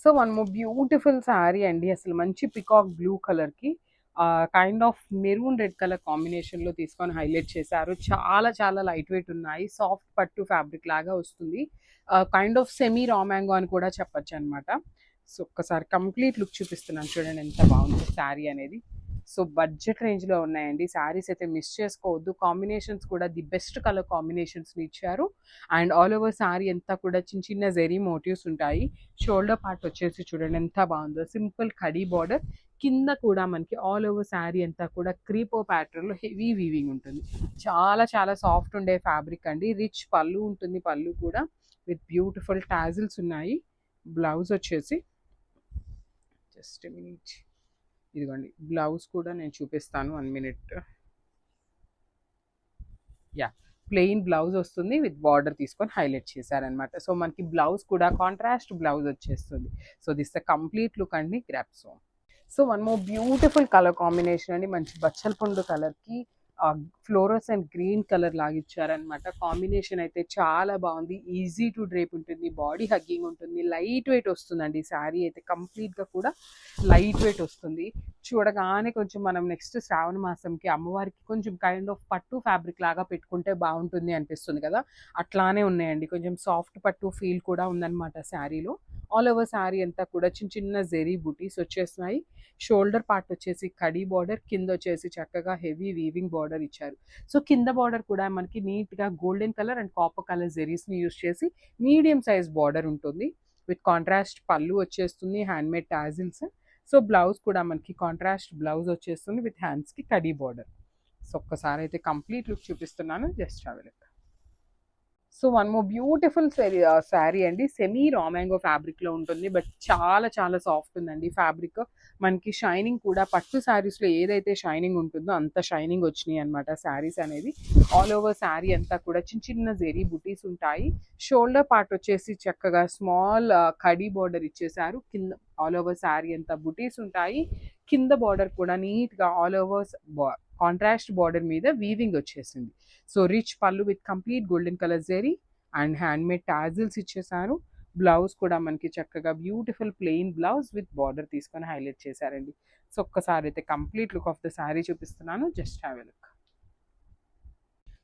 So one more beautiful sari అండి. అసలు మంచి పికాక్ బ్లూ కలర్‌కి kind of maroon red colour కాంబినేషన్‌లో తీసుకొని హైలైట్ చేశారు. చాలా చాలా లైట్ వెయిట్ ఉన్నాయి. సాఫ్ట్ పట్టు ఫ్యాబ్రిక్ లాగా వస్తుంది. Kind of semi raw mango అని కూడా చెప్పొచ్చనమాట. సో ఒక్కసారి కంప్లీట్ లుక్ చూపిస్తున్నాను చూడండి ఎంత బాగుందో శారీ అనేది. సో బడ్జెట్ రేంజ్‌లో ఉన్నాయండి. శారీస్ అయితే మిస్ చేసుకోవద్దు. కాంబినేషన్స్ కూడా ది బెస్ట్ కలర్ కాంబినేషన్స్‌ని ఇచ్చారు. అండ్ ఆల్ ఓవర్ శారీ అంతా కూడా చిన్న చిన్న జెరీ మోటివ్స్ ఉంటాయి. షోల్డర్ పార్ట్ వచ్చేసి చూడండి ఎంత బాగుందో. Simple khadi border. కింద కూడా మనకి ఆల్ ఓవర్ శారీ అంతా కూడా క్రీపో ప్యాటర్న్‌లో హెవీ వీవింగ్ ఉంటుంది. చాలా చాలా సాఫ్ట్ ఉండే ఫ్యాబ్రిక్ అండి. రిచ్ పళ్ళు ఉంటుంది. పళ్ళు కూడా విత్ బ్యూటిఫుల్ టాజిల్స్ ఉన్నాయి. బ్లౌజ్ వచ్చేసి జస్ట్ మినిట్ ఇదిగోండి. బ్లౌజ్ కూడా నేను చూపిస్తాను 1 మినిట్. యాహ్! ప్లెయిన్ బ్లౌజ్ వస్తుంది. విత్ బార్డర్ తీసుకొని హైలైట్ చేశారనమాట. సో మనకి బ్లౌజ్ కూడా కాంట్రాస్ట్ బ్లౌజ్ వచ్చేస్తుంది. So this the complete look అండి గ్రాప్స్. So one more beautiful colour combination అండి. మంచి బచ్చల పండు కలర్‌కి ఫ్లోరోసెంట్ గ్రీన్ కలర్ లాగా ఇచ్చారనమాట. కాంబినేషన్ అయితే చాలా బాగుంది. ఈజీ టు డ్రేప్ ఉంటుంది. బాడీ హగ్గింగ్ ఉంటుంది. లైట్ వెయిట్ వస్తుందండి. శారీ అయితే కంప్లీట్‌గా కూడా లైట్ వెయిట్ వస్తుంది. చూడగానే కొంచెం మనం నెక్స్ట్ శ్రావణ మాసంకి అమ్మవారికి కొంచెం కైండ్ ఆఫ్ పట్టు ఫ్యాబ్రిక్ లాగా పెట్టుకుంటే బాగుంటుంది అనిపిస్తుంది కదా! అట్లానే ఉన్నాయండి. కొంచెం సాఫ్ట్ పట్టు ఫీల్ కూడా ఉందన్నమాట శారీలో. ఆల్ ఓవర్ శారీ అంతా కూడా చిన్న చిన్న జెరీ బుటీస్ వచ్చేస్తున్నాయి. షోల్డర్ పార్ట్ వచ్చేసి కడీ బార్డర్, కింద వచ్చేసి చక్కగా హెవీ వీవింగ్ బార్డర్ ఇచ్చారు. సో కింద బార్డర్ కూడా మనకి నీట్‌గా golden colour and copper colour జెరీస్‌ని యూజ్ చేసి మీడియం సైజ్ బార్డర్ ఉంటుంది. విత్ కాంట్రాస్ట్ పళ్ళు వచ్చేస్తుంది. Handmade tassels. సో బ్లౌజ్ కూడా మనకి కాంట్రాస్ట్ బ్లౌజ్ వచ్చేస్తుంది విత్ హ్యాండ్స్‌కి కడీ బార్డర్. సో ఒక్కసారి అయితే కంప్లీట్ లుక్ చూపిస్తున్నాను. Just have a look. So one more beautiful sari అండి. సెమీ రా మ్యాంగో ఫ్యాబ్రిక్‌లో ఉంటుంది. బట్ చాలా చాలా సాఫ్ట్ ఉందండి ఫ్యాబ్రిక్. మనకి షైనింగ్ కూడా పట్టు శారీస్‌లో ఏదైతే షైనింగ్ ఉంటుందో అంత షైనింగ్ వచ్చినాయి అనమాట శారీస్ అనేది. ఆల్ ఓవర్ శారీ అంతా కూడా చిన్న చిన్న జెరీ బుటీస్ ఉంటాయి. షోల్డర్ పార్ట్ వచ్చేసి చక్కగా స్మాల్ కడీ బార్డర్ ఇచ్చేసారు. కింద ఆల్ ఓవర్ శారీ అంతా బుటీస్ ఉంటాయి. కింద బార్డర్ కూడా నీట్‌గా ఆల్ ఓవర్ కాంట్రాస్ట్ బార్డర్ మీద వీవింగ్ వచ్చేసింది. సో రిచ్ పళ్ళు with complete golden colour zari and handmade tassels ఇచ్చేసారు. బ్లౌజ్ కూడా మనకి చక్కగా beautiful plain blouse with border తీసుకొని హైలైట్ చేశారండి. సో ఒక్కసారి అయితే complete look of the sari చూపిస్తున్నాను. Just have a look.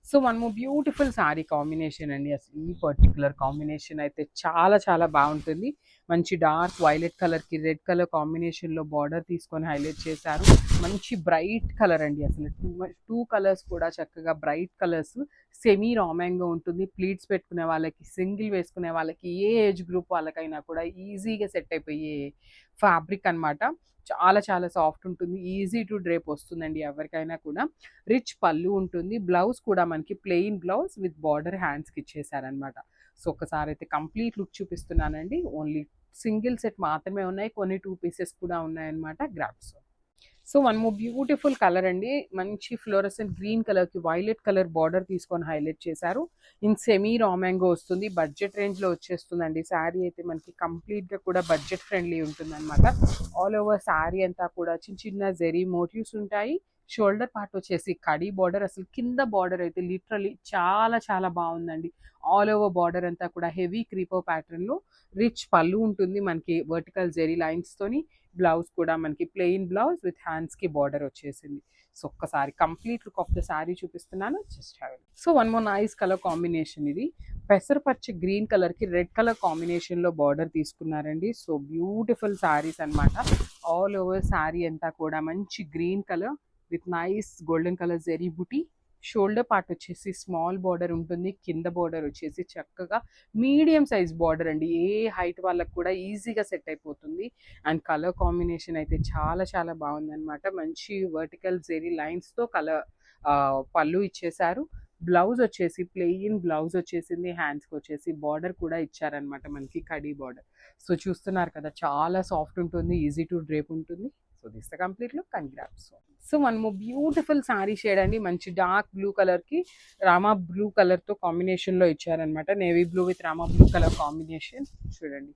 So one more beautiful sari combination అండి. అసలు ఈ పర్టికులర్ కాంబినేషన్ అయితే చాలా చాలా బాగుంటుంది. మంచి డార్క్ వైలెట్ కలర్‌కి రెడ్ కలర్ కాంబినేషన్‌లో బార్డర్ తీసుకొని హైలైట్ చేశారు. మంచి బ్రైట్ కలర్ అండి. అసలు 2 కలర్స్ కూడా చక్కగా bright colours. Semi raw mango ఉంటుంది. ప్లీట్స్ పెట్టుకునే వాళ్ళకి, సింగిల్ వేసుకునే వాళ్ళకి, ఏ ఏజ్ గ్రూప్ వాళ్ళకైనా కూడా ఈజీగా సెట్ అయిపోయే ఫ్యాబ్రిక్ అనమాట. చాలా చాలా సాఫ్ట్ ఉంటుంది. ఈజీ టు డ్రేప్ వస్తుందండి ఎవరికైనా కూడా. రిచ్ పళ్ళు ఉంటుంది. బ్లౌజ్ కూడా మనకి ప్లెయిన్ బ్లౌజ్ విత్ బార్డర్ హ్యాండ్స్‌కి ఇచ్చేసారనమాట. సో ఒక్కసారి అయితే కంప్లీట్ లుక్ చూపిస్తున్నానండి. ఓన్లీ సింగిల్ సెట్ మాత్రమే ఉన్నాయి. కొన్ని 2 పీసెస్ కూడా ఉన్నాయన్నమాట. Grabs. So one more beautiful colour అండి. మంచి ఫ్లోరసెంట్ గ్రీన్ కలర్‌కి వైలెట్ కలర్ బార్డర్ తీసుకొని హైలైట్ చేశారు. ఇన్ సెమీ రా మ్యాంగో వస్తుంది. బడ్జెట్ రేంజ్‌లో వచ్చేస్తుందండి. శారీ అయితే మనకి కంప్లీట్‌గా కూడా బడ్జెట్ ఫ్రెండ్లీ ఉంటుందన్నమాట. ఆల్ ఓవర్ శారీ అంతా కూడా చిన్న చిన్న జెరీ మోటివ్స్ ఉంటాయి. షోల్డర్ పార్ట్ వచ్చేసి కడీ బార్డర్. అసలు కింద బార్డర్ అయితే లిటరల్లీ చాలా చాలా బాగుందండి. ఆల్ ఓవర్ బార్డర్ అంతా కూడా హెవీ క్రీపో ప్యాటర్న్‌లో రిచ్ పళ్ళు ఉంటుంది మనకి వర్టికల్ జెరీ లైన్స్‌తోని. బ్లౌజ్ కూడా మనకి ప్లెయిన్ బ్లౌజ్ విత్ హ్యాండ్స్‌కి బార్డర్ వచ్చేసింది. సో ఒక్కసారి complete look of the sari చూపిస్తున్నాను. Just have a look. So one more nice colour combination ఇది. పెసరపచ్చ గ్రీన్ కలర్‌కి రెడ్ కలర్ కాంబినేషన్‌లో బార్డర్ తీసుకున్నారండి. సో బ్యూటిఫుల్ శారీస్ అనమాట. ఆల్ ఓవర్ శారీ అంతా కూడా మంచి green colour with nice golden colour zari buti. Shoulder part వచ్చేసి స్మాల్ బార్డర్ ఉంటుంది. కింద బార్డర్ వచ్చేసి చక్కగా మీడియం సైజ్ బార్డర్ అండి. ఏ హైట్ వాళ్ళకి కూడా ఈజీగా సెట్ అయిపోతుంది. అండ్ కలర్ కాంబినేషన్ అయితే చాలా చాలా బాగుందనమాట. మంచి వర్టికల్ జెరీ లైన్స్‌తో పళ్ళు ఇచ్చేసారు. బ్లౌజ్ వచ్చేసి ప్లెయిన్ బ్లౌజ్ వచ్చేసింది. హ్యాండ్స్‌కి వచ్చేసి బార్డర్ కూడా ఇచ్చారనమాట మనకి కడీ బార్డర్. సో చూస్తున్నారు కదా చాలా సాఫ్ట్ ఉంటుంది. ఈజీ టు డ్రేప్ ఉంటుంది. So this the complete look and grabs. So one more beautiful sari shade అండి. మంచి డార్క్ బ్లూ కలర్‌కి రామా బ్లూ కలర్‌తో కాంబినేషన్‌లో ఇచ్చారనమాట. Navy blue with Rama blue colour combination. చూడండి.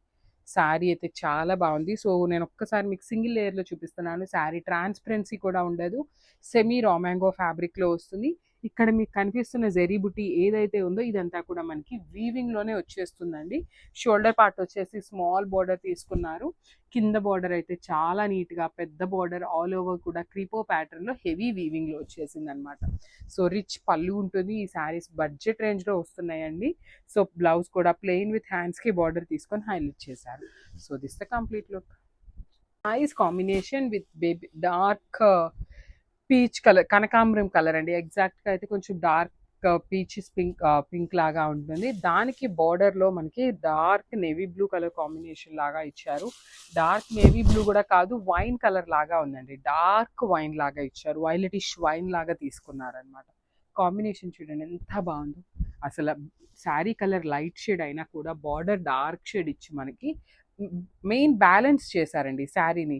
శారీ అయితే చాలా బాగుంది. సో నేను ఒక్కసారి మీకు సింగిల్ లేయర్‌లో చూపిస్తున్నాను. శారీ ట్రాన్స్పరెన్సీ కూడా ఉండదు. సెమీ రా మ్యాంగో ఫ్యాబ్రిక్‌లో వస్తుంది. ఇక్కడ మీకు కనిపిస్తున్న జెరీ బుటీ ఏదైతే ఉందో ఇదంతా కూడా మనకి వీవింగ్ లోనే వచ్చేస్తుందండి. షోల్డర్ పార్ట్ వచ్చేసి స్మాల్ బోర్డర్ తీసుకున్నారు. కింద బోర్డర్ అయితే చాలా నీట్ గా పెద్ద బోర్డర్ ఆల్ ఓవర్ కూడా క్రీపో ప్యాటర్న్ లో హెవీ వీవింగ్ లో వచ్చేసింది అనమాట. సో రిచ్ పళ్ళు ఉంటుంది. ఈ శారీస్ బడ్జెట్ రేంజ్ లో వస్తున్నాయండి. సో బ్లౌజ్ కూడా ప్లెయిన్ విత్ హ్యాండ్స్ కి బార్డర్ తీసుకొని హైలైట్ చేశారు. So this the complete look. Nice combination with baby dark peach colour, కనకాంబరం కలర్ అండి. ఎగ్జాక్ట్గా అయితే కొంచెం డార్క్ పీచ్ పింక్ లాగా ఉంటుంది. దానికి బార్డర్లో మనకి dark navy blue colour combination లాగా ఇచ్చారు. డార్క్ నేవీ బ్లూ కూడా కాదు, వైన్ కలర్ లాగా ఉందండి. డార్క్ వైన్ లాగా ఇచ్చారు. వైలెటిష్ వైన్ లాగా తీసుకున్నారనమాట. కాంబినేషన్ చూడండి ఎంత బాగుందో అసలు. శారీ కలర్ లైట్ షేడ్ అయినా కూడా బార్డర్ డార్క్ షేడ్ ఇచ్చి మనకి మెయిన్ బ్యాలెన్స్ చేశారండి శారీని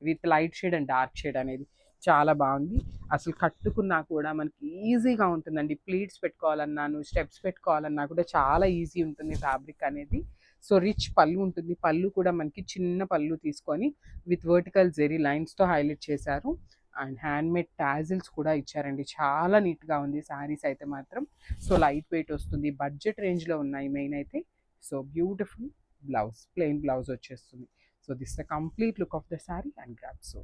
with light shade and dark shade అనేది. చాలా బాగుంది. అసలు కట్టుకున్నా కూడా మనకి ఈజీగా ఉంటుందండి. ప్లీట్స్ పెట్టుకోవాలన్నాను, స్టెప్స్ పెట్టుకోవాలన్నా కూడా చాలా ఈజీ ఉంటుంది ఫ్యాబ్రిక్ అనేది. సో రిచ్ పళ్ళు ఉంటుంది. పళ్ళు కూడా మనకి చిన్న పళ్ళు తీసుకొని విత్ వర్టికల్ జెరీ లైన్స్తో హైలైట్ చేశారు. అండ్ హ్యాండ్మేడ్ టాజిల్స్ కూడా ఇచ్చారండి. చాలా నీట్గా ఉంది శారీస్ అయితే మాత్రం. సో లైట్ వెయిట్ వస్తుంది. బడ్జెట్ రేంజ్లో ఉన్నాయి మెయిన్ అయితే. So beautiful blouse, plain blouse వచ్చేస్తుంది. So this the complete look of the sari and గ్రాప్. సో